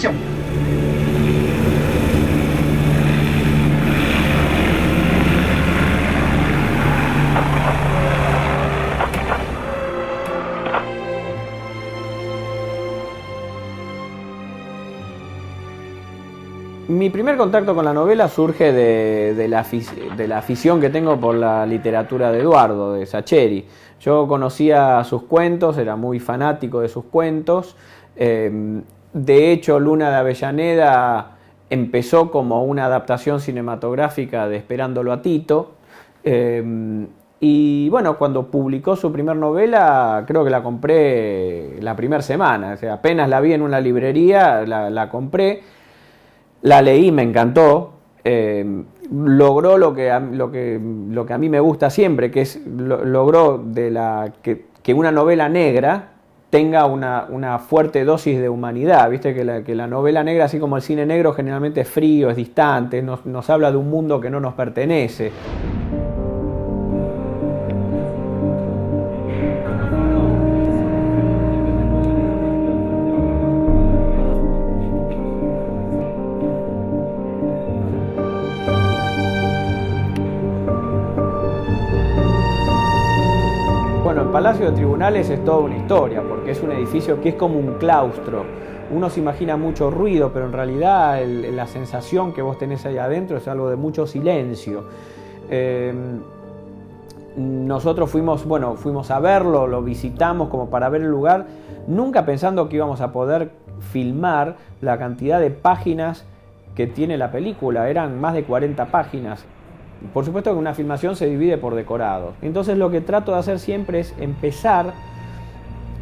acción. Mi primer contacto con la novela surge de la afición que tengo por la literatura de Eduardo, de Sacheri. Yo conocía sus cuentos, era muy fanático de sus cuentos. De hecho, Luna de Avellaneda empezó como una adaptación cinematográfica de Esperándolo a Tito. Y bueno, cuando publicó su primer novela, creo que la compré la primera semana. O sea, apenas la vi en una librería, la compré. La leí, me encantó, logró lo que a mí me gusta siempre, que es logró que una novela negra tenga una fuerte dosis de humanidad. Viste que la novela negra, así como el cine negro, generalmente es frío, es distante, nos habla de un mundo que no nos pertenece. Bueno, el Palacio de Tribunales es toda una historia, porque es un edificio que es como un claustro. Uno se imagina mucho ruido, pero en realidad la sensación que vos tenés ahí adentro es algo de mucho silencio. Nosotros fuimos a verlo, lo visitamos como para ver el lugar, nunca pensando que íbamos a poder filmar la cantidad de páginas que tiene la película. Eran más de 40 páginas. Por supuesto que una filmación se divide por decorados. Entonces lo que trato de hacer siempre es empezar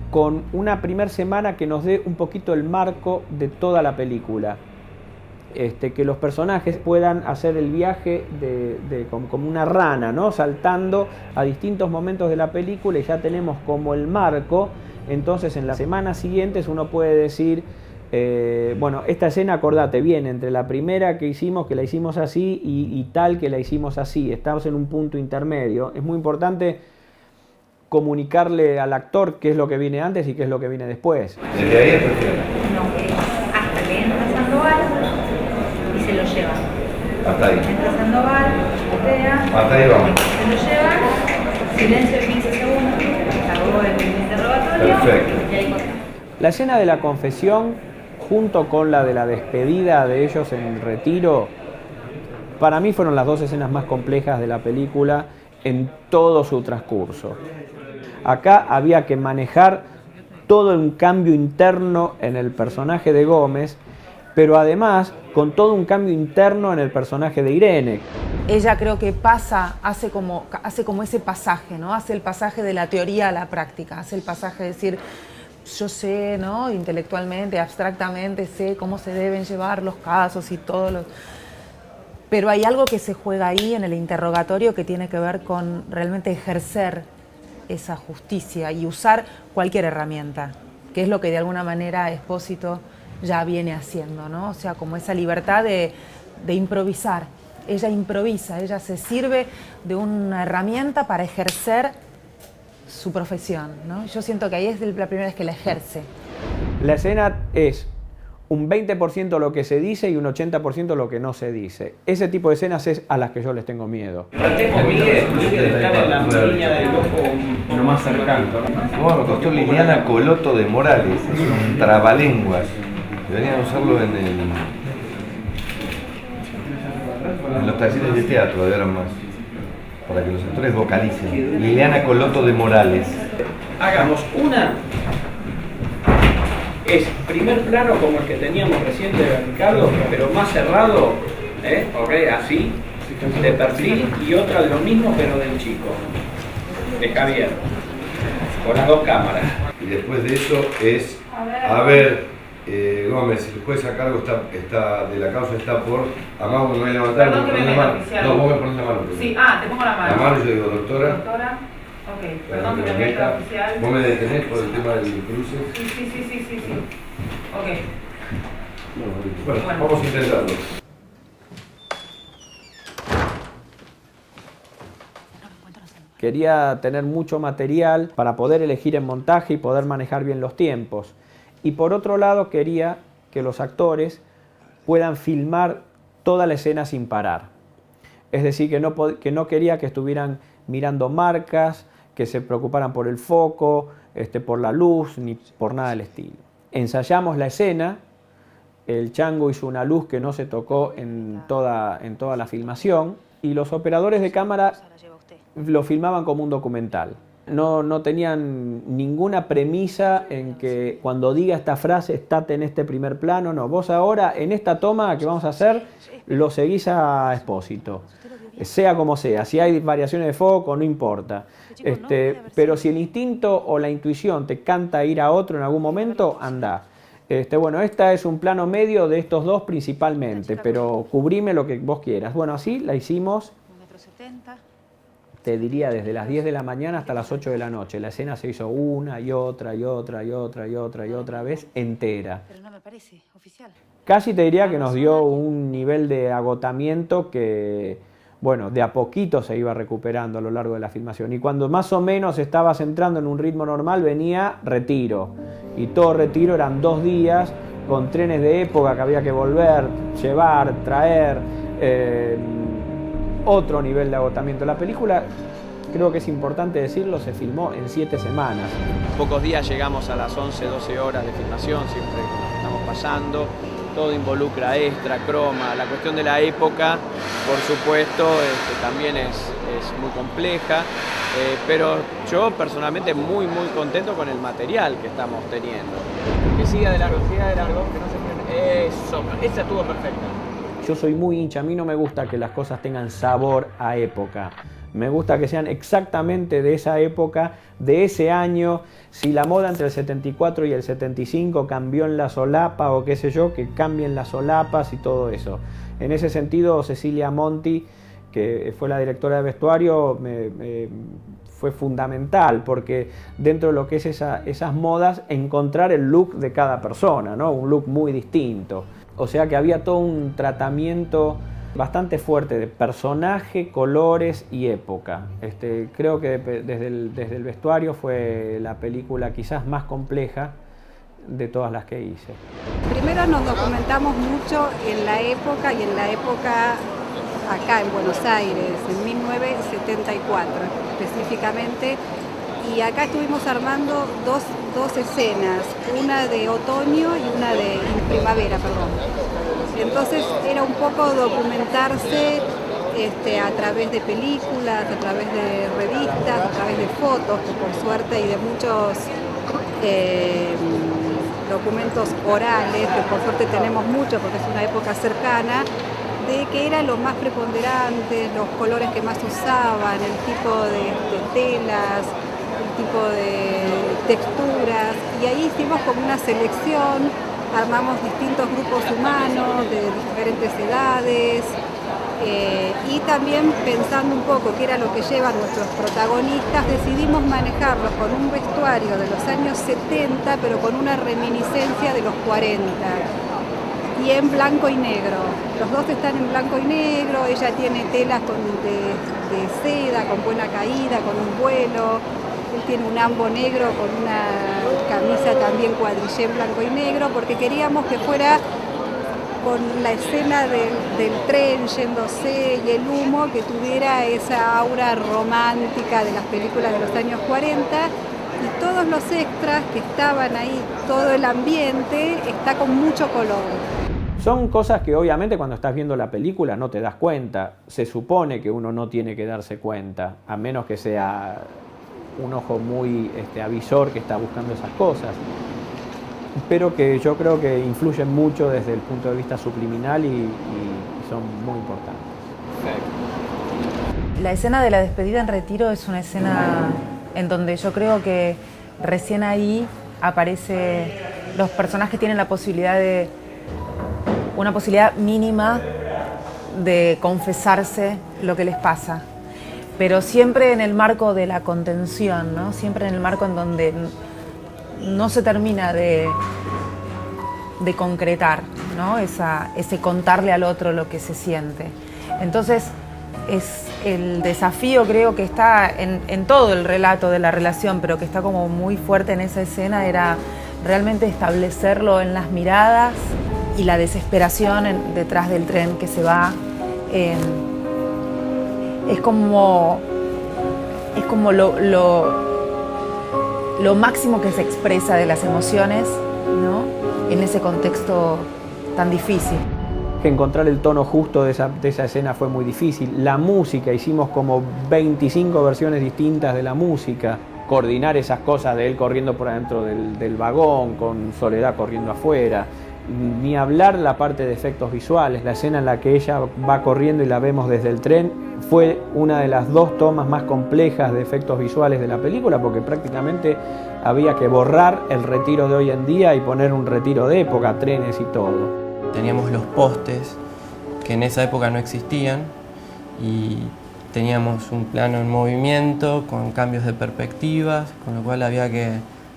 con una primera semana que nos dé un poquito el marco de toda la película. Que los personajes puedan hacer el viaje como una rana, ¿no? Saltando a distintos momentos de la película, y ya tenemos como el marco. Entonces en las semanas siguientes uno puede decir, bueno, esta escena, acordate bien, entre la primera que hicimos, que la hicimos así, y tal que la hicimos así, estamos en un punto intermedio. Es muy importante comunicarle al actor qué es lo que viene antes y qué es lo que viene después. ¿Desde ahí hasta qué? No, hasta que entra Sandoval y se lo llevan. Hasta ahí. Entra Sandoval, botea, Hasta ahí vamos. se lo llevan, silencio de 15 segundos, acabó el interrogatorio. Perfecto. Y ahí corta. La escena de la confesión, junto con la de la despedida de ellos en el retiro, para mí fueron las dos escenas más complejas de la película en todo su transcurso. Acá había que manejar todo un cambio interno en el personaje de Gómez, pero además con todo un cambio interno en el personaje de Irene. Ella creo que hace como ese pasaje, ¿no? Hace el pasaje de la teoría a la práctica, hace el pasaje de decir, yo sé, ¿no? Intelectualmente, abstractamente, sé cómo se deben llevar los casos y todos los... Pero hay algo que se juega ahí en el interrogatorio que tiene que ver con realmente ejercer esa justicia y usar cualquier herramienta, que es lo que de alguna manera Espósito ya viene haciendo, ¿no? O sea, como esa libertad de improvisar. Ella improvisa, ella se sirve de una herramienta para ejercer su profesión, ¿no? Yo siento que ahí es la primera vez que la ejerce. La escena es un 20% lo que se dice y un 80% lo que no se dice. Ese tipo de escenas es a las que yo les tengo miedo. Miguel estaba en la línea del ojo lo más cercano. ¿Cómo me costó Liliana Coloto de Morales? Es un trabalenguas. Deberían usarlo en los talleres de teatro de ahora más, para que los actores vocalicen. Liliana Coloto de Morales. Hagamos una. Es primer plano como el que teníamos recién de Ricardo, pero más cerrado, así, de perfil, y otra lo mismo pero del chico, de Javier, con las dos cámaras. Y después de eso es, a ver, Gómez, el juez a cargo está de la causa está por, Amado, me voy a levantar. Perdón que me meta, oficial. No, vos me pones la mano. Sí, te pongo la mano. La mano, yo digo, doctora. Doctora, ok, perdón que me meta, oficial. Vos me detenés por el tema del cruce. Sí. Ok. Bueno, vamos a intentarlo. Quería tener mucho material para poder elegir en montaje y poder manejar bien los tiempos. Y por otro lado quería que los actores puedan filmar toda la escena sin parar. Es decir, que no quería que estuvieran mirando marcas, que se preocuparan por el foco, por la luz, ni por nada del estilo. Ensayamos la escena, el chango hizo una luz que no se tocó en toda la filmación, y los operadores de cámara lo filmaban como un documental. No tenían ninguna premisa en que cuando diga esta frase estate en este primer plano, no. Vos ahora en esta toma que vamos a hacer lo seguís a Espósito, sea como sea, si hay variaciones de foco no importa. Pero si el instinto o la intuición te canta ir a otro en algún momento, anda. Bueno, esta es un plano medio de estos dos principalmente, pero cubrime lo que vos quieras. Bueno, así la hicimos. 1,70 m. Te diría desde las 10 de la mañana hasta las 8 de la noche. La escena se hizo una y otra y otra y otra y otra y otra vez entera. Pero no me parece oficial. Casi te diría que nos dio un nivel de agotamiento que, bueno, de a poquito se iba recuperando a lo largo de la filmación. Y cuando más o menos estabas entrando en un ritmo normal, venía retiro. Y todo retiro eran 2 días con trenes de época que había que volver, llevar, traer. Otro nivel de agotamiento. La película, creo que es importante decirlo, se filmó en 7 semanas. En pocos días llegamos a las 11, 12 horas de filmación, siempre estamos pasando. Todo involucra extra, croma. La cuestión de la época, por supuesto, también es muy compleja. Pero yo personalmente muy contento con el material que estamos teniendo. Que siga de largo, que no se frene. Eso, esa estuvo perfecta. Yo soy muy hincha, a mí no me gusta que las cosas tengan sabor a época. Me gusta que sean exactamente de esa época, de ese año. Si la moda entre el 74 y el 75 cambió en la solapa o qué sé yo, que cambien las solapas y todo eso. En ese sentido, Cecilia Monti, que fue la directora de vestuario, fue fundamental, porque dentro de lo que es esas modas, encontrar el look de cada persona, ¿no? Un look muy distinto. O sea que había todo un tratamiento bastante fuerte de personaje, colores y época. Creo que desde el vestuario fue la película quizás más compleja de todas las que hice. Primero nos documentamos mucho en la época y en la época acá en Buenos Aires, en 1974 específicamente. Y acá estuvimos armando dos escenas, una de otoño y una de primavera, perdón. Entonces era un poco documentarse a través de películas, a través de revistas, a través de fotos, que por suerte, y de muchos documentos orales, que por suerte tenemos muchos porque es una época cercana, de qué era lo más preponderante, los colores que más usaban, el tipo de telas, el tipo de texturas, y ahí hicimos como una selección, armamos distintos grupos humanos de diferentes edades, y también pensando un poco qué era lo que llevan nuestros protagonistas, decidimos manejarlos con un vestuario de los años 70, pero con una reminiscencia de los 40. Y en blanco y negro. Los dos están en blanco y negro, ella tiene telas de seda, con buena caída, con un vuelo. Él tiene un ambo negro con una camisa también cuadrillé en blanco y negro, porque queríamos que fuera con la escena del tren yéndose y el humo, que tuviera esa aura romántica de las películas de los años 40. Y todos los extras que estaban ahí, todo el ambiente, está con mucho color. Son cosas que obviamente cuando estás viendo la película no te das cuenta. Se supone que uno no tiene que darse cuenta, a menos que sea un ojo muy avisor que está buscando esas cosas. Pero que yo creo que influyen mucho desde el punto de vista subliminal y son muy importantes. La escena de la despedida en retiro es una escena en donde yo creo que recién ahí aparece, los personajes tienen la posibilidad una posibilidad mínima de confesarse lo que les pasa, pero siempre en el marco de la contención, ¿no? Siempre en el marco en donde no se termina de concretar, ¿no? Ese contarle al otro lo que se siente. Entonces, es el desafío, creo que está en todo el relato de la relación, pero que está como muy fuerte en esa escena, era realmente establecerlo en las miradas y la desesperación detrás del tren que se va. Es como lo máximo que se expresa de las emociones, ¿no?, en ese contexto tan difícil. Encontrar el tono justo de esa escena fue muy difícil. La música, hicimos como 25 versiones distintas de la música. Coordinar esas cosas de él corriendo por adentro del vagón, con Soledad corriendo afuera. Ni hablar la parte de efectos visuales. La escena en la que ella va corriendo y la vemos desde el tren fue una de las 2 tomas más complejas de efectos visuales de la película, porque prácticamente había que borrar el retiro de hoy en día y poner un retiro de época, trenes y todo. Teníamos los postes que en esa época no existían y teníamos un plano en movimiento con cambios de perspectivas, con lo cual había que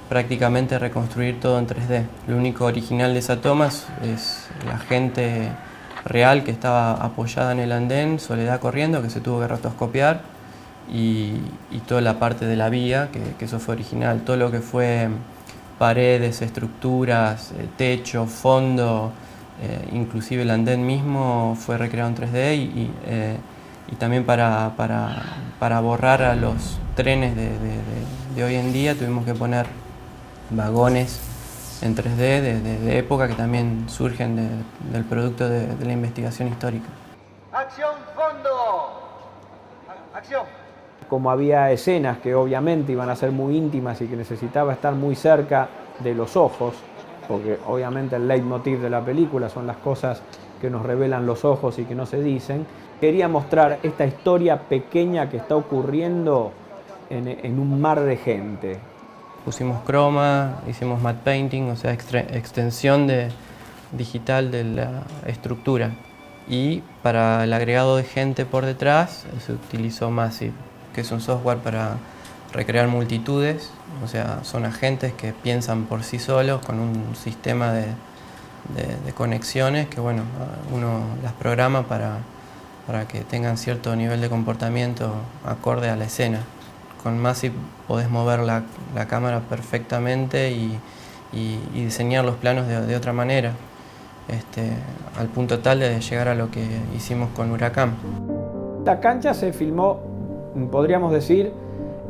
prácticamente reconstruir todo en 3D. Lo único original de esa toma es la gente real que estaba apoyada en el andén, Soledad corriendo, que se tuvo que rotoscopiar, y toda la parte de la vía, que eso fue original. Todo lo que fue paredes, estructuras, techo, fondo, inclusive el andén mismo fue recreado en 3D y también para borrar a los trenes de hoy en día tuvimos que poner vagones en 3D de época que también surgen del producto de la investigación histórica. ¡Acción, fondo! ¡Acción! Como había escenas que obviamente iban a ser muy íntimas y que necesitaba estar muy cerca de los ojos, porque obviamente el leitmotiv de la película son las cosas que nos revelan los ojos y que no se dicen, quería mostrar esta historia pequeña que está ocurriendo en un mar de gente. Pusimos croma, hicimos matte painting, o sea, extensión digital de la estructura. Y para el agregado de gente por detrás se utilizó Massive, que es un software para recrear multitudes, o sea, son agentes que piensan por sí solos con un sistema de conexiones que, bueno, uno las programa para que tengan cierto nivel de comportamiento acorde a la escena. Con Massive podés mover la cámara perfectamente y diseñar los planos de otra manera, al punto tal de llegar a lo que hicimos con Huracán. La cancha se filmó, podríamos decir,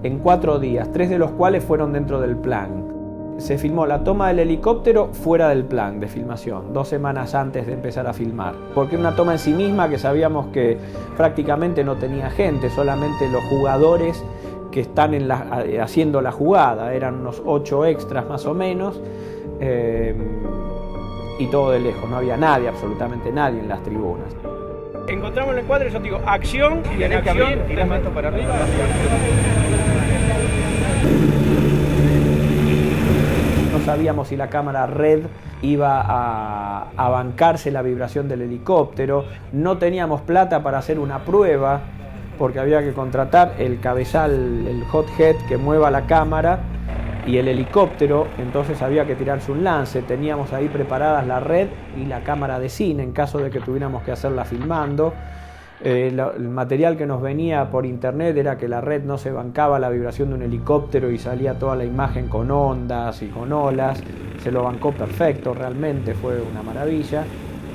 en 4 días, 3 de los cuales fueron dentro del plan. Se filmó la toma del helicóptero fuera del plan de filmación, 2 semanas antes de empezar a filmar, porque era una toma en sí misma que sabíamos que prácticamente no tenía gente, solamente los jugadores que están haciendo la jugada, eran unos 8 extras más o menos, y todo de lejos, no había nadie, absolutamente nadie en las tribunas. Encontramos el encuadre y yo digo, acción, y en acción, tiramos esto para arriba. No sabíamos si la cámara Red iba a bancarse la vibración del helicóptero, no teníamos plata para hacer una prueba, porque había que contratar el cabezal, el hot head que mueva la cámara y el helicóptero, entonces había que tirarse un lance. Teníamos ahí preparadas la Red y la cámara de cine en caso de que tuviéramos que hacerla filmando. El material que nos venía por internet era que la Red no se bancaba la vibración de un helicóptero y salía toda la imagen con ondas y con olas. Se lo bancó perfecto, realmente fue una maravilla.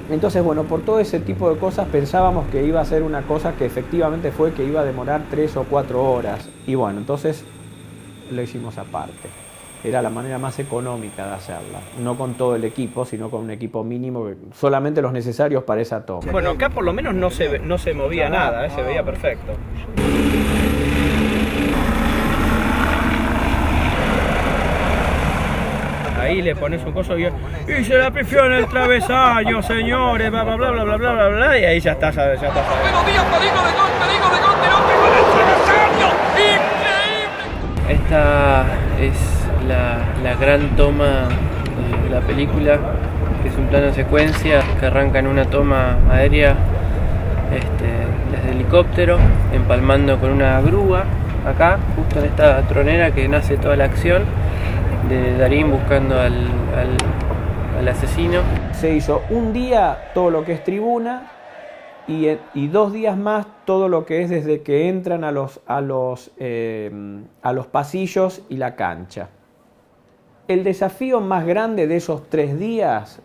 Entonces, bueno, por todo ese tipo de cosas pensábamos que iba a ser una cosa que efectivamente fue que iba a demorar 3 o 4 horas. Y bueno, entonces lo hicimos aparte. Era la manera más económica de hacerla. No con todo el equipo, sino con un equipo mínimo, solamente los necesarios para esa toma. Bueno, acá por lo menos no se movía nada, se veía perfecto. Ahí le pones un coso y se la pifió en el travesaño, señores, bla bla bla bla bla bla bla, y ahí ya está. Buenos días, peligro de gol, tiró en el travesaño, increíble. Esta es la gran toma de la película, que es un plano secuencia que arranca en una toma aérea desde helicóptero, empalmando con una grúa acá, justo en esta tronera que nace toda la acción de Darín buscando al asesino. Se hizo un día todo lo que es tribuna y 2 días más todo lo que es desde que entran a los pasillos y la cancha. El desafío más grande de esos 3 días,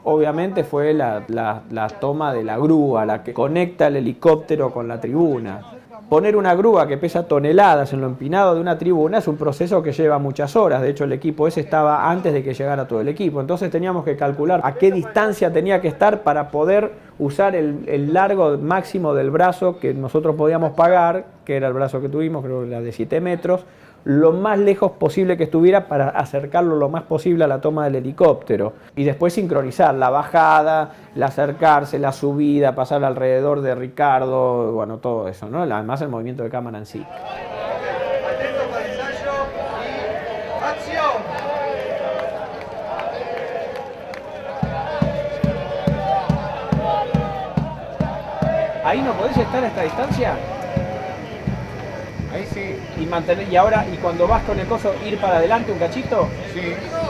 obviamente, fue la toma de la grúa, la que conecta el helicóptero con la tribuna. Poner una grúa que pesa toneladas en lo empinado de una tribuna es un proceso que lleva muchas horas. De hecho, el equipo ese estaba antes de que llegara todo el equipo. Entonces teníamos que calcular a qué distancia tenía que estar para poder usar el largo máximo del brazo que nosotros podíamos pagar, que era el brazo que tuvimos, creo que era de 7 metros, lo más lejos posible que estuviera para acercarlo lo más posible a la toma del helicóptero. Y después sincronizar la bajada, el acercarse, la subida, pasar alrededor de Ricardo, bueno, todo eso, ¿no? Además el movimiento de cámara en sí. Atentos para el ensayo y acción. ¿Ahí no podés estar a esta distancia? Ahí sí. Y cuando vas con el coso, ir para adelante un cachito. Sí.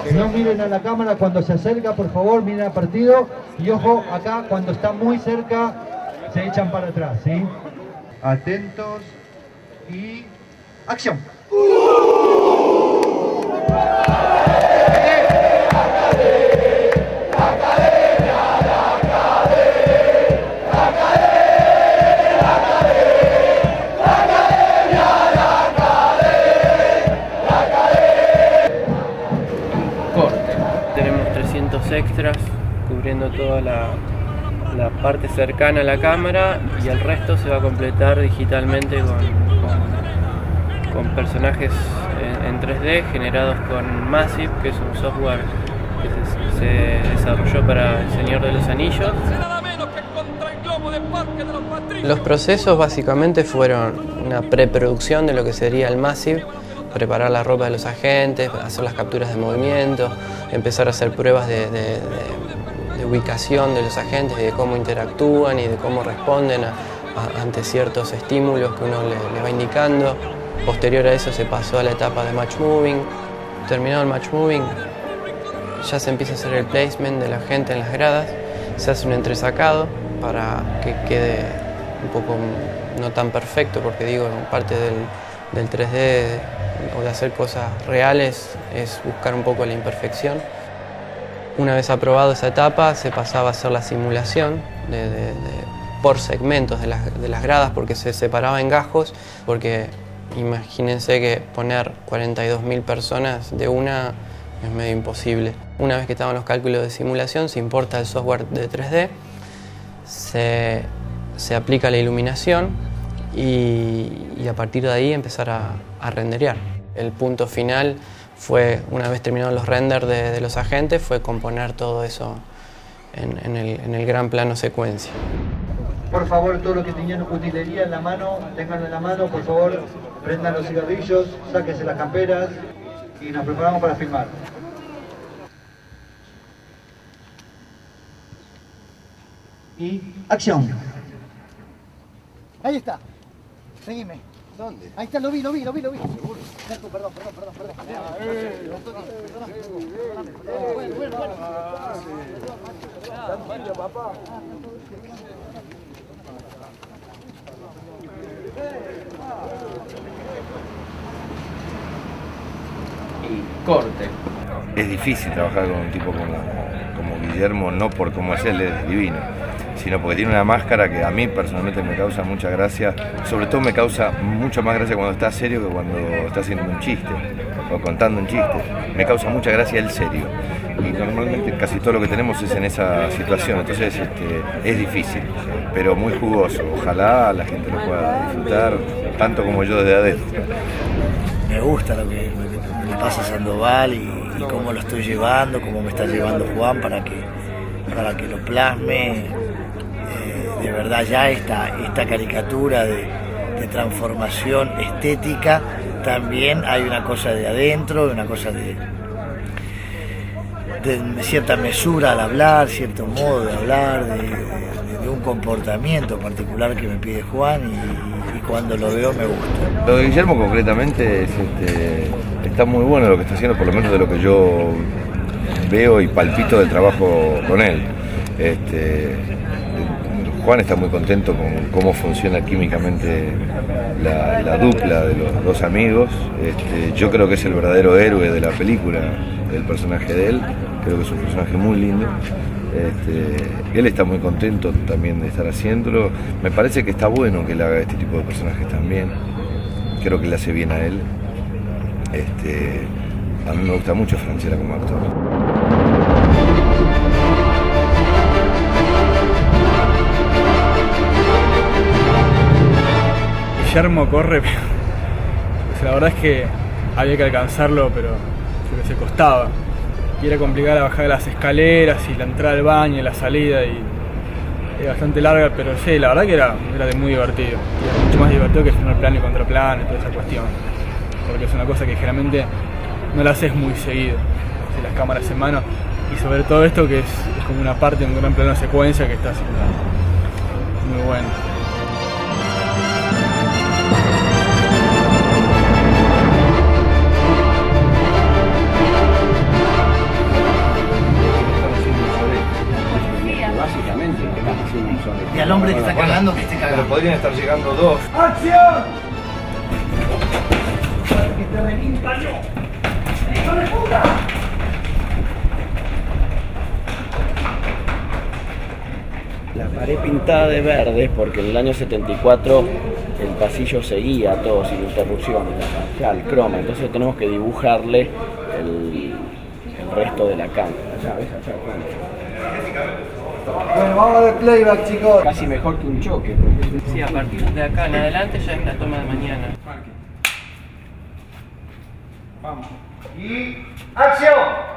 Que no miren a la cámara cuando se acerca, por favor, miren al partido. Y ojo, acá cuando está muy cerca, se echan para atrás, ¿sí? Atentos y acción. Tenemos 300 extras cubriendo toda la parte cercana a la cámara y el resto se va a completar digitalmente con personajes en 3D generados con Massive, que es un software que se desarrolló para El Señor de los Anillos. Los procesos básicamente fueron una preproducción de lo que sería el Massive, preparar la ropa de los agentes, hacer las capturas de movimiento, empezar a hacer pruebas de ubicación de los agentes, de cómo interactúan y de cómo responden ante ciertos estímulos que uno le va indicando. Posterior a eso se pasó a la etapa de match moving. Terminado el match moving, ya se empieza a hacer el placement de la gente en las gradas, se hace un entresacado para que quede un poco no tan perfecto, porque digo, parte del 3D o de hacer cosas reales es buscar un poco la imperfección. Una vez aprobado esa etapa, se pasaba a hacer la simulación por segmentos de las gradas, porque se separaba en gajos, porque imagínense que poner 42.000 personas de una es medio imposible. Una vez que estaban los cálculos de simulación, se importa el software de 3D, se aplica la iluminación y a partir de ahí empezar a renderear. El punto final fue, una vez terminados los renders de los agentes, fue componer todo eso en el gran plano secuencia. Por favor, todo lo que tenían utilería en la mano, tenganlo en la mano, por favor, prendan los cigarrillos, sáquense las camperas y nos preparamos para filmar. Y acción. Ahí está. Seguime. ¿Dónde? Ahí está, lo vi. Seguro. Perdón. Tranquilo, papá. Y corte. Es difícil trabajar con un tipo como Guillermo, no por cómo es él divino, sino porque tiene una máscara que a mí personalmente me causa mucha gracia. Sobre todo me causa mucho más gracia cuando está serio que cuando está haciendo un chiste o contando un chiste. Me causa mucha gracia el serio. Y normalmente casi todo lo que tenemos es en esa situación, entonces es difícil, pero muy jugoso. Ojalá la gente lo pueda disfrutar tanto como yo desde adentro. Me gusta lo que le pasa a Sandoval y cómo lo estoy llevando, cómo me está llevando Juan para que lo plasme. De verdad ya esta caricatura de transformación estética, también hay una cosa de adentro, una cosa de cierta mesura al hablar, cierto modo de hablar, de un comportamiento particular que me pide Juan y cuando lo veo me gusta. Lo de Guillermo concretamente está muy bueno lo que está haciendo, por lo menos de lo que yo veo y palpito del trabajo con él. Juan está muy contento con cómo funciona químicamente la dupla de los dos amigos. Yo creo que es el verdadero héroe de la película, el personaje de él. Creo que es un personaje muy lindo. Él está muy contento también de estar haciéndolo. Me parece que está bueno que él haga este tipo de personajes también. Creo que le hace bien a él. A mí me gusta mucho Francella como actor. Guillermo corre, pero pues la verdad es que había que alcanzarlo, pero creo que se costaba. Y era complicada la bajada de las escaleras y la entrada al baño y la salida, y era bastante larga, pero sí, la verdad que era muy divertido. Y era mucho más divertido que filmar plano y contraplano y toda esa cuestión. Porque es una cosa que generalmente no la haces muy seguido, hacer las cámaras en mano, y sobre todo esto que es como una parte de un gran plano de secuencia que está haciendo muy bueno. Y al hombre que está cagando, que esté cagando. Pero podrían estar llegando dos. ¡Acción! ¡Que te revienta yo! ¡Hijo de puta! La pared pintada de verde porque en el año 74 el pasillo seguía todo sin interrupciones, ya el croma, entonces tenemos que dibujarle el resto de la cámara. Ya ves, allá, Bueno, vamos a ver playback, chicos. casi mejor que un choque. Sí, a partir de acá en adelante ya es la toma de mañana. Vamos. Y ¡acción!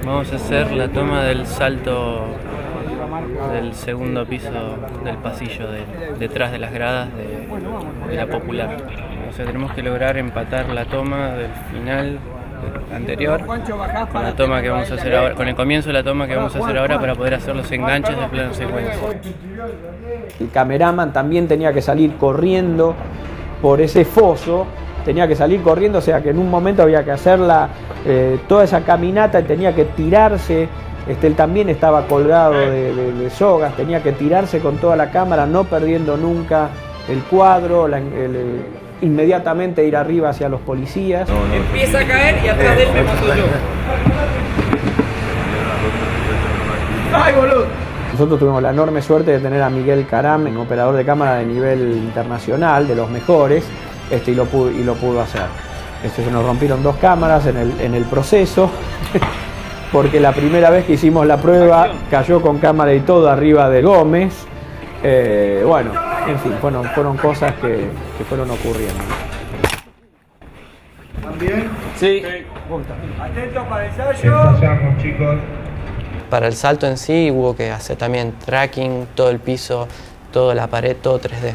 Vamos a hacer la toma del salto del segundo piso del pasillo detrás de las gradas de la Popular. O sea, tenemos que lograr empatar la toma del final anterior con la toma que vamos a hacer ahora, con el comienzo de la toma que vamos a hacer ahora, para poder hacer los enganches de plano secuencia. El cameraman también tenía que salir corriendo por ese foso, tenía que salir corriendo, o sea que en un momento había que hacer toda esa caminata y tenía que tirarse. Él también estaba colgado de sogas, tenía que tirarse con toda la cámara, no perdiendo nunca el cuadro, inmediatamente ir arriba hacia los policías. Empieza a caer y atrás de él me mato yo. ¡Ay, boludo! Nosotros tuvimos la enorme suerte de tener a Miguel Caram, un operador de cámara de nivel internacional, de los mejores, y lo pudo hacer. Se nos rompieron 2 cámaras en el proceso, porque la primera vez que hicimos la prueba cayó con cámara y todo arriba de Gómez. Bueno, en fin, fueron cosas que fueron ocurriendo. ¿También? Sí. Atentos para el ensayo. Ensayamos, chicos. Para el salto en sí hubo que hacer también tracking, todo el piso, toda la pared, todo 3D.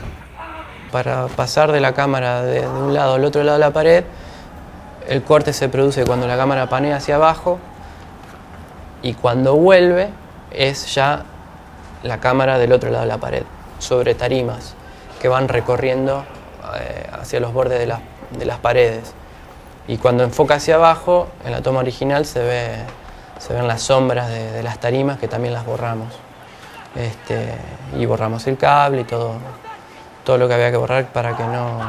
Para pasar de la cámara de un lado al otro lado de la pared, el corte se produce cuando la cámara panea hacia abajo, y cuando vuelve es ya la cámara del otro lado de la pared, sobre tarimas que van recorriendo hacia los bordes de las paredes. Y cuando enfoca hacia abajo, en la toma original se ven las sombras de las tarimas, que también las borramos. Y borramos el cable y todo lo que había que borrar para que no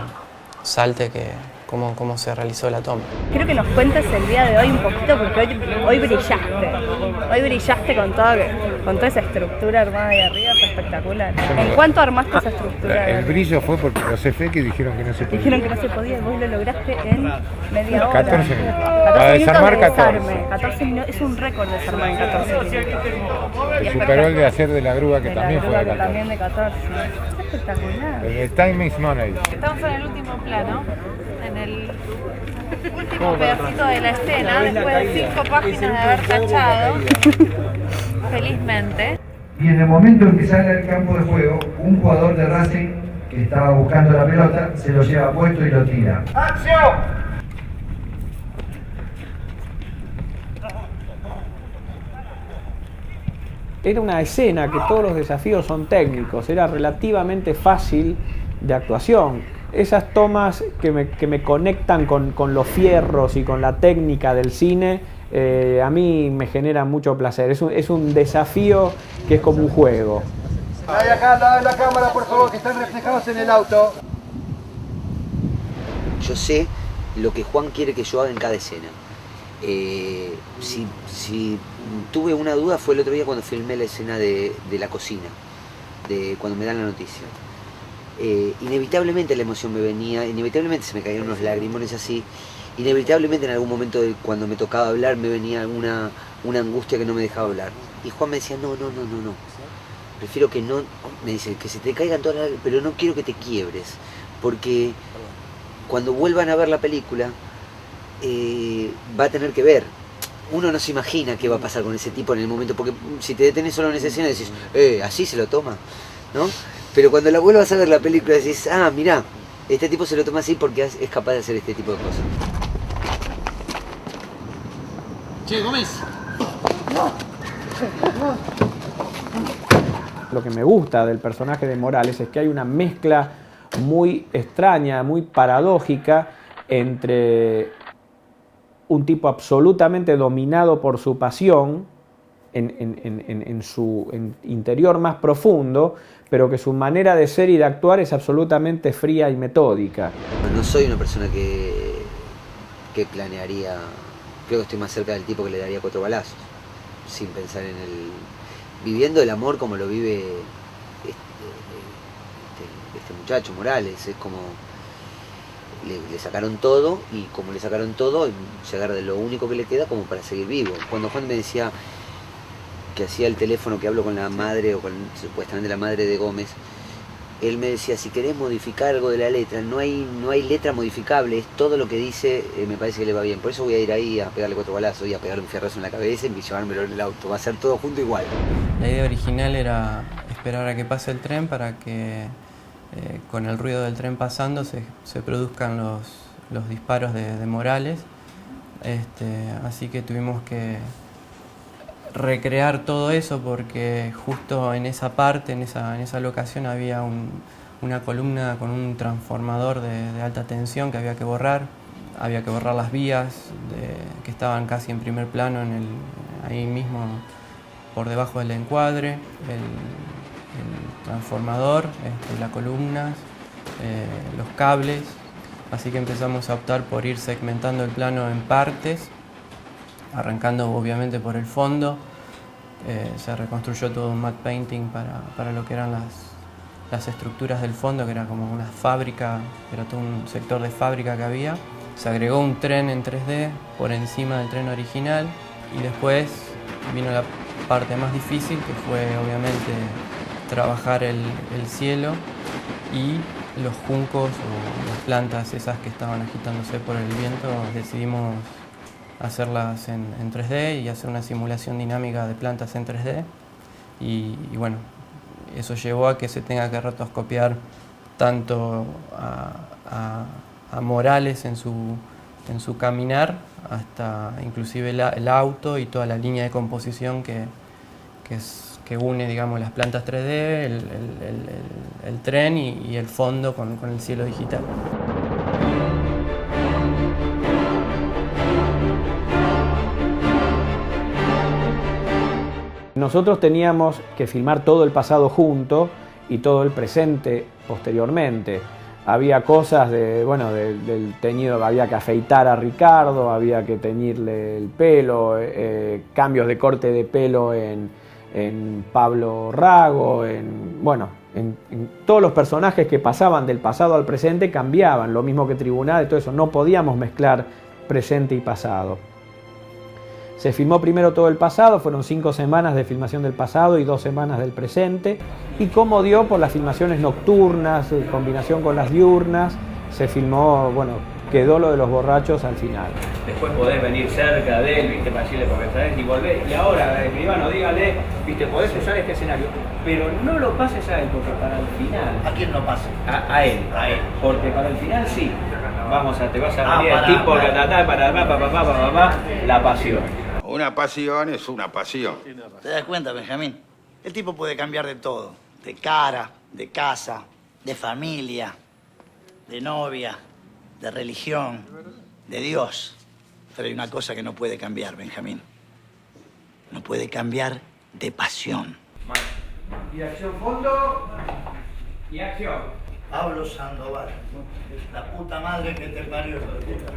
salte cómo se realizó la toma. Quiero que nos cuentes el día de hoy un poquito, porque hoy brillaste. Hoy brillaste con toda esa estructura armada ahí arriba, fue espectacular. ¿En cuánto armaste esa estructura? El brillo fue porque los FX dijeron que no se podía. Dijeron que no se podía y vos lo lograste en media hora. 14 minutos. 14 desarmar, minutos de 14. desarme. 14 minutos, es un récord desarmar en 14 minutos. Se superó el de hacer de la grúa, que también fue de 14. También de 14. Es espectacular. El time is money. Estamos en el último plano, en el último pedacito de la escena, después de 5 páginas de haber tachado, felizmente. Y en el momento en que sale al campo de juego, un jugador de Racing que estaba buscando la pelota se lo lleva puesto y lo tira. ¡Acción! era una escena que todos los desafíos son técnicos, era relativamente fácil de actuación. Esas tomas que me conectan con los fierros y con la técnica del cine, a mí me generan mucho placer. Es un desafío que es como un juego. Nadie acá, al lado de la cámara, por favor, que están reflejados en el auto. Yo sé lo que Juan quiere que yo haga en cada escena. Si tuve una duda fue el otro día cuando filmé la escena de la cocina, de cuando me dan la noticia. Inevitablemente la emoción me venía, inevitablemente se me caían unos lagrimones así, inevitablemente en algún momento cuando me tocaba hablar me venía una angustia que no me dejaba hablar. Y Juan me decía, no, prefiero que no, me dice, que se te caigan todas las lágrimas, pero no quiero que te quiebres, porque cuando vuelvan a ver la película, va a tener que ver. Uno no se imagina qué va a pasar con ese tipo en el momento, porque si te detenés solo en esa escena decís, así se lo toma, ¿no? Pero cuando la vuelvas a ver la película decís, mirá, este tipo se lo toma así porque es capaz de hacer este tipo de cosas. Che, Gómez. Lo que me gusta del personaje de Morales es que hay una mezcla muy extraña, muy paradójica entre un tipo absolutamente dominado por su pasión en su interior más profundo, pero que su manera de ser y de actuar es absolutamente fría y metódica. No soy una persona que planearía, creo que estoy más cerca del tipo que le daría 4 balazos, sin pensar en viviendo el amor como lo vive este muchacho Morales. Es como le sacaron todo, y como le sacaron todo, se agarra de lo único que le queda como para seguir vivo. Cuando Juan me decía que hacía el teléfono, que hablo con la madre, o con supuestamente la madre de Gómez, él me decía, si querés modificar algo de la letra, no hay letra modificable, es todo lo que dice, me parece que le va bien. Por eso voy a ir ahí a pegarle 4 balazos y a pegarle un fierrazo en la cabeza y llevármelo en el auto. Va a ser todo junto igual. La idea original era esperar a que pase el tren para que con el ruido del tren pasando se produzcan los disparos de Morales. Así que tuvimos que recrear todo eso porque justo en esa parte, en esa locación había una columna con un transformador de alta tensión que había que borrar las vías que estaban casi en primer plano ahí mismo por debajo del encuadre, el transformador, las columnas, los cables. Así que empezamos a optar por ir segmentando el plano en partes, arrancando obviamente por el fondo. Se reconstruyó todo un matte painting para lo que eran las estructuras del fondo, que era como una fábrica, era todo un sector de fábrica que había. Se agregó un tren en 3D por encima del tren original, y después vino la parte más difícil, que fue obviamente trabajar el cielo y los juncos o las plantas esas que estaban agitándose por el viento. Decidimos hacerlas en 3D y hacer una simulación dinámica de plantas en 3D, y bueno, eso llevó a que se tenga que rotoscopiar tanto a Morales en su caminar, hasta inclusive el auto y toda la línea de composición que une, digamos, las plantas 3D, el tren y el fondo con el cielo digital. Nosotros teníamos que filmar todo el pasado junto y todo el presente posteriormente. Había cosas del teñido, había que afeitar a Ricardo, había que teñirle el pelo, cambios de corte de pelo en Pablo Rago, en todos los personajes que pasaban del pasado al presente cambiaban, lo mismo que Tribunal, todo eso, no podíamos mezclar presente y pasado. Se filmó primero todo el pasado, fueron 5 semanas de filmación del pasado y 2 semanas del presente, y como dio por las filmaciones nocturnas, en combinación con las diurnas, se filmó, quedó lo de los borrachos al final. Después podés venir cerca de él, viste, para decirle porque traes y volvés, y ahora, escribano, dígale, viste, podés usar este escenario, pero no lo pases a él, porque para el final... ¿A quién lo pase? A él, porque para el final sí, te vas a venir el tipo, la pasión. Una pasión es una pasión. ¿Te das cuenta, Benjamín? El tipo puede cambiar de todo. De cara, de casa, de familia, de novia, de religión, de Dios. Pero hay una cosa que no puede cambiar, Benjamín. No puede cambiar de pasión. Y acción fondo. Y acción. Pablo Sandoval. La puta madre que te parió.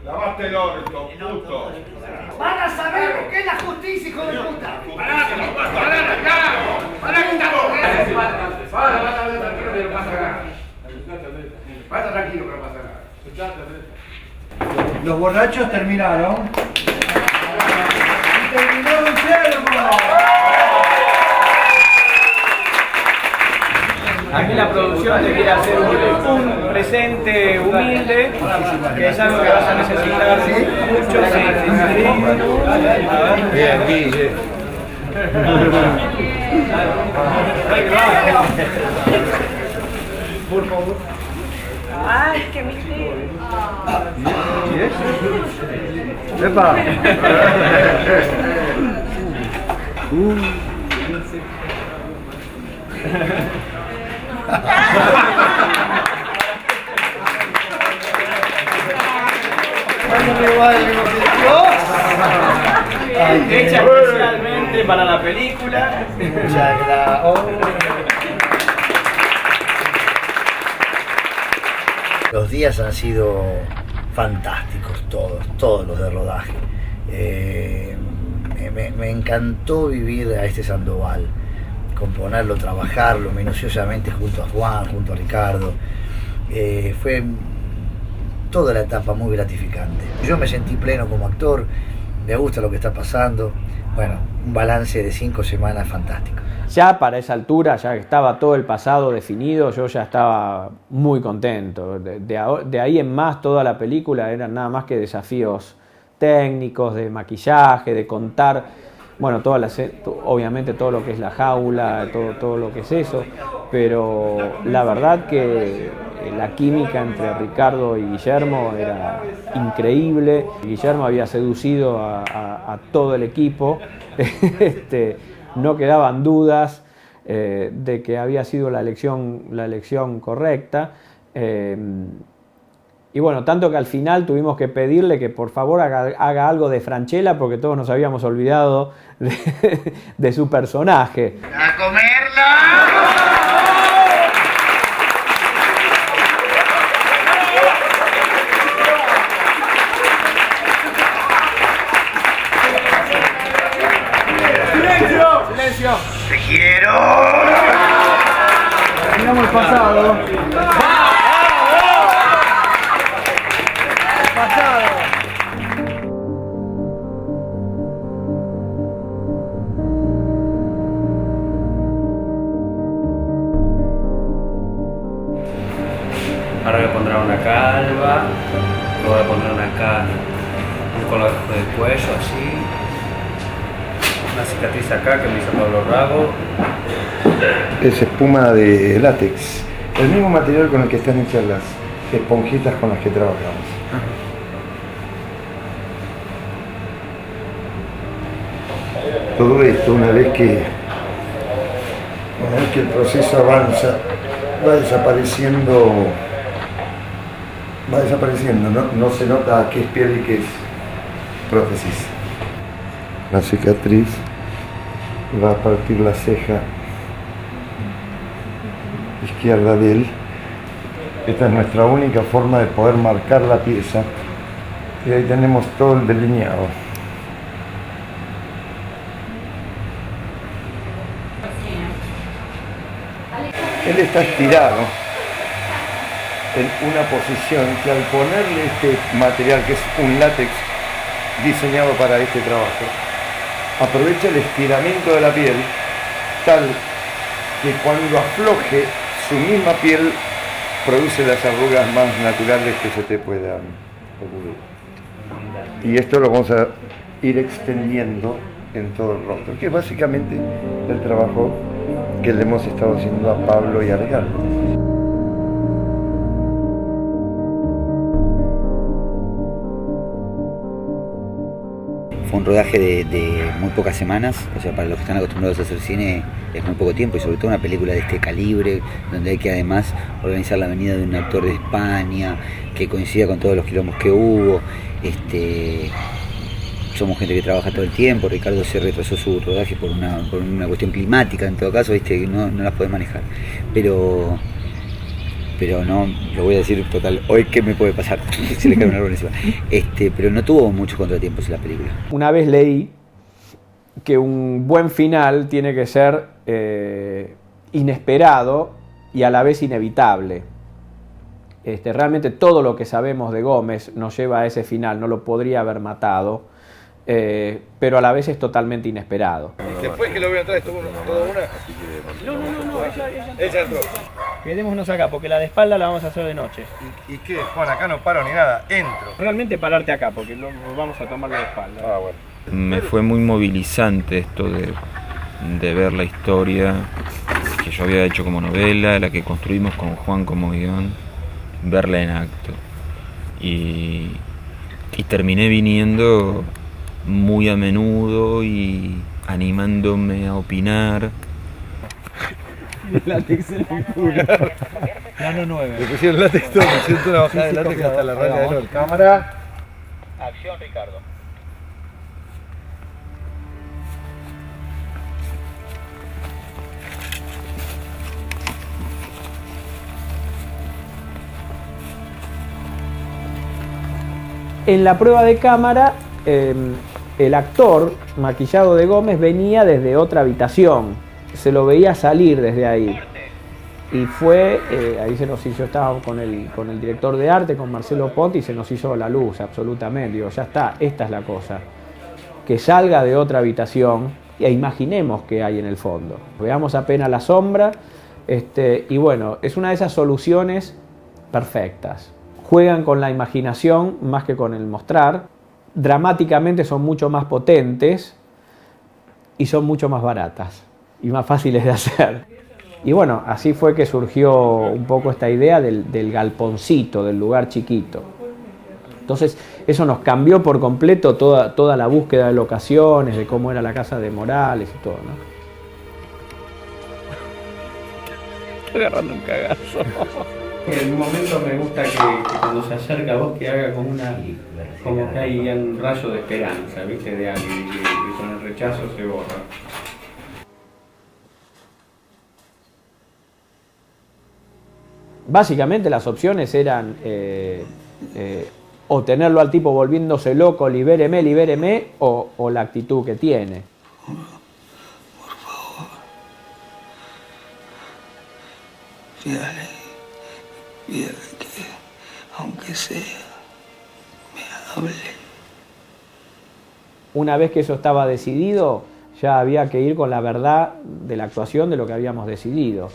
Lavaste el orto, puto. Van a saber lo que es la justicia, hijo de puta. Pará, que estamos. Pasa tranquilo que no pasa nada. Pasa tranquilo que no pasa nada. Los borrachos terminaron. Y terminó Guillermo. Aquí la producción te quiere hacer un presente humilde, que es algo que vas a necesitar mucho. Bien, Guille. Por favor. Ay, qué misterio. ¿Y eso? ¡Epa! ¿Cuándo me va el Hecha especialmente para la película. Muchas gracias. Los días han sido fantásticos, todos los de rodaje. Me encantó vivir a este Sandoval, componerlo, trabajarlo minuciosamente junto a Juan, junto a Ricardo. Fue toda la etapa muy gratificante. Yo me sentí pleno como actor, me gusta lo que está pasando. Bueno, un balance de 5 semanas fantástico. Ya para esa altura, ya que estaba todo el pasado definido, yo ya estaba muy contento. De ahí en más, toda la película eran nada más que desafíos técnicos, de maquillaje, de contar, bueno, obviamente todo lo que es la jaula, todo lo que es eso, pero la verdad que la química entre Ricardo y Guillermo era increíble. Guillermo había seducido a todo el equipo. No quedaban dudas de que había sido la elección correcta. Y bueno, tanto que al final tuvimos que pedirle que por favor haga algo de Francella, porque todos nos habíamos olvidado de su personaje. ¡A comerla! ¡Silencio! ¡Te quiero! Terminamos el pasado. Ahora voy a poner una calva, luego voy a poner un color de cuello así, una cicatriz acá que me hizo Pablo Rago. Es espuma de látex, el mismo material con el que están hechas las esponjitas con las que trabajamos. Todo esto, una vez que el proceso avanza, va desapareciendo, no se nota qué es piel y qué es prótesis. La cicatriz va a partir la ceja izquierda de él. Esta es nuestra única forma de poder marcar la pieza. Y ahí tenemos todo el delineado. Él está estirado en una posición que al ponerle este material, que es un látex diseñado para este trabajo, aprovecha el estiramiento de la piel tal que cuando afloje su misma piel produce las arrugas más naturales que se te puedan ocurrir. Y esto lo vamos a ir extendiendo en todo el rostro, que es básicamente el trabajo que le hemos estado haciendo a Pablo y a Ricardo. fue un rodaje de muy pocas semanas, o sea, para los que están acostumbrados a hacer cine es muy poco tiempo, y sobre todo una película de este calibre, donde hay que además organizar la venida de un actor de España, que coincida con todos los quilombos que hubo. Somos gente que trabaja todo el tiempo. Ricardo se retrasó su rodaje por una cuestión climática, en todo caso, que no las puede manejar. Pero no, lo voy a decir total, hoy qué me puede pasar, se le cae un árbol encima. Pero no tuvo muchos contratiempos en la película. Una vez leí que un buen final tiene que ser inesperado y a la vez inevitable. Realmente todo lo que sabemos de Gómez nos lleva a ese final, no lo podría haber matado, pero a la vez es totalmente inesperado. Después que lo veo atrás, ¿todo una? No, ella entró. Quedémonos acá, porque la de espalda la vamos a hacer de noche. ¿Y qué? Juan, acá no paro ni nada, entro. Realmente pararte acá, porque lo vamos a tomar de espalda. Ah, bueno. Me fue muy movilizante esto de ver la historia que yo había hecho como novela, la que construimos con Juan como guión, verla en acto. Y terminé viniendo muy a menudo y animándome a opinar. Látex en el culo. Plano 9. Le pusieron látex todo, me siento una bajada de látex hasta la raya de LOL. Cámara. Acción, Ricardo. En la prueba de cámara, el actor maquillado de Gómez venía desde otra habitación. Se lo veía salir desde ahí. Y fue, ahí se nos hizo, yo estaba con el director de arte, con Marcelo Ponti, y se nos hizo la luz, absolutamente. Digo, ya está, esta es la cosa. Que salga de otra habitación e imaginemos qué hay en el fondo. Veamos apenas la sombra, y bueno, es una de esas soluciones perfectas. Juegan con la imaginación más que con el mostrar. Dramáticamente son mucho más potentes y son mucho más baratas y más fáciles de hacer. Y bueno, así fue que surgió un poco esta idea del galponcito, del lugar chiquito. Entonces eso nos cambió por completo toda la búsqueda de locaciones, de cómo era la casa de Morales y todo, ¿no? Estoy agarrando un cagazo. En un momento me gusta que cuando se acerca a vos que haga como que hay un rayo de esperanza, ¿viste? De alguien y con el rechazo se borra. Básicamente las opciones eran o tenerlo al tipo volviéndose loco, libéreme, o la actitud que tiene. Por favor, pídale que, aunque sea, me hable. Una vez que eso estaba decidido, ya había que ir con la verdad de la actuación de lo que habíamos decidido.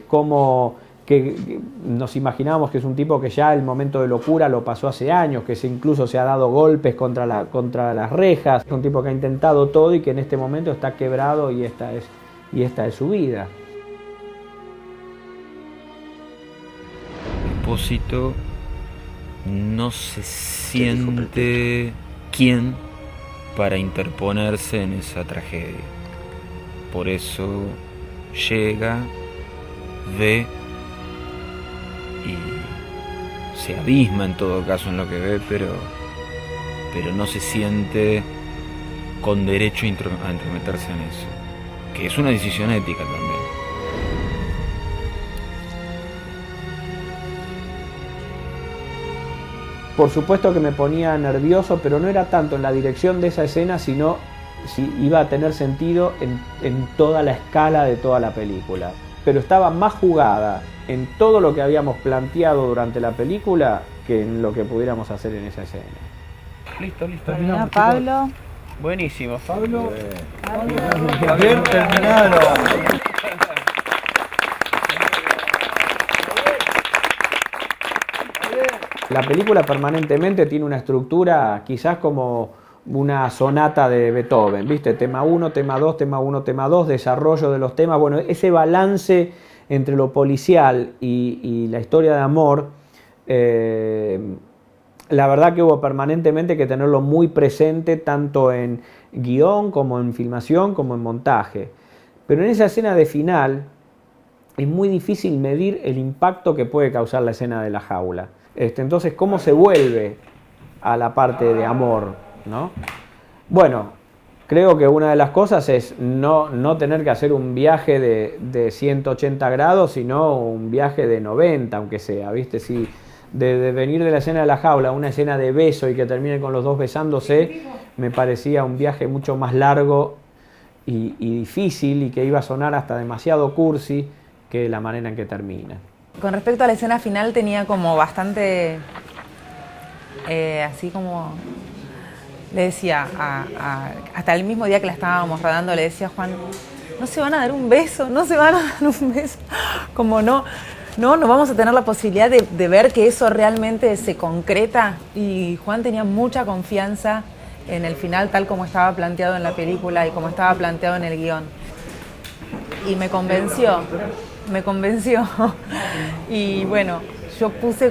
Como que nos imaginábamos que es un tipo que ya el momento de locura lo pasó hace años, que incluso se ha dado golpes contra las rejas, es un tipo que ha intentado todo y que en este momento está quebrado y esta es su vida. Espósito no se siente quién para interponerse en esa tragedia. Por eso llega, ve y se abisma en todo caso en lo que ve, pero no se siente con derecho a intrometerse en eso, que es una decisión ética también. Por supuesto que me ponía nervioso, pero no era tanto en la dirección de esa escena, sino si iba a tener sentido en toda la escala de toda la película. Pero estaba más jugada en todo lo que habíamos planteado durante la película que en lo que pudiéramos hacer en esa escena. Listo. Terminamos, Pablo. Buenísimo, Pablo. Bien, terminado. La película permanentemente tiene una estructura quizás como una sonata de Beethoven, ¿viste? Tema 1, tema 2, tema 1, tema 2, desarrollo de los temas. Bueno, ese balance entre lo policial y la historia de amor la verdad que hubo permanentemente que tenerlo muy presente, tanto en guión, como en filmación, como en montaje. Pero en esa escena de final es muy difícil medir el impacto que puede causar la escena de la jaula. Entonces, ¿cómo se vuelve a la parte de amor, ¿no? Bueno, creo que una de las cosas es no tener que hacer un viaje de 180 grados, sino un viaje de 90, aunque sea, ¿viste? Si de venir de la escena de la jaula a una escena de beso y que termine con los dos besándose, me parecía un viaje mucho más largo y difícil, y que iba a sonar hasta demasiado cursi que la manera en que termina. Con respecto a la escena final tenía como bastante, así como, le decía, hasta el mismo día que la estábamos rodando, le decía a Juan, no se van a dar un beso, no se van a dar un beso, como no vamos a tener la posibilidad de ver que eso realmente se concreta. Y Juan tenía mucha confianza en el final, tal como estaba planteado en la película y como estaba planteado en el guión. Y me convenció. Y bueno, yo puse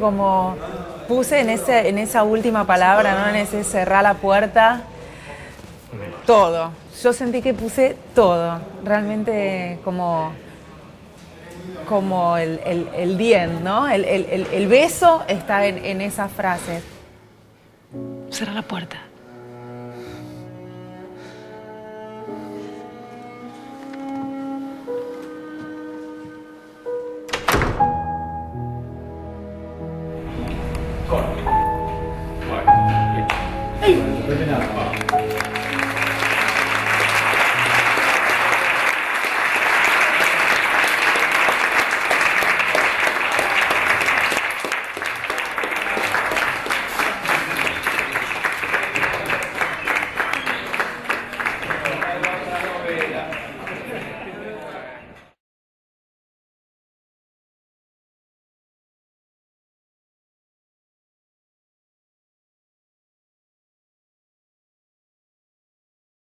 en esa última palabra, ¿no? En ese cerrar la puerta, todo. Yo sentí que puse todo, realmente como el dien, ¿no? El beso está en esa frase. Cerra la puerta. Corre. Bueno, bien.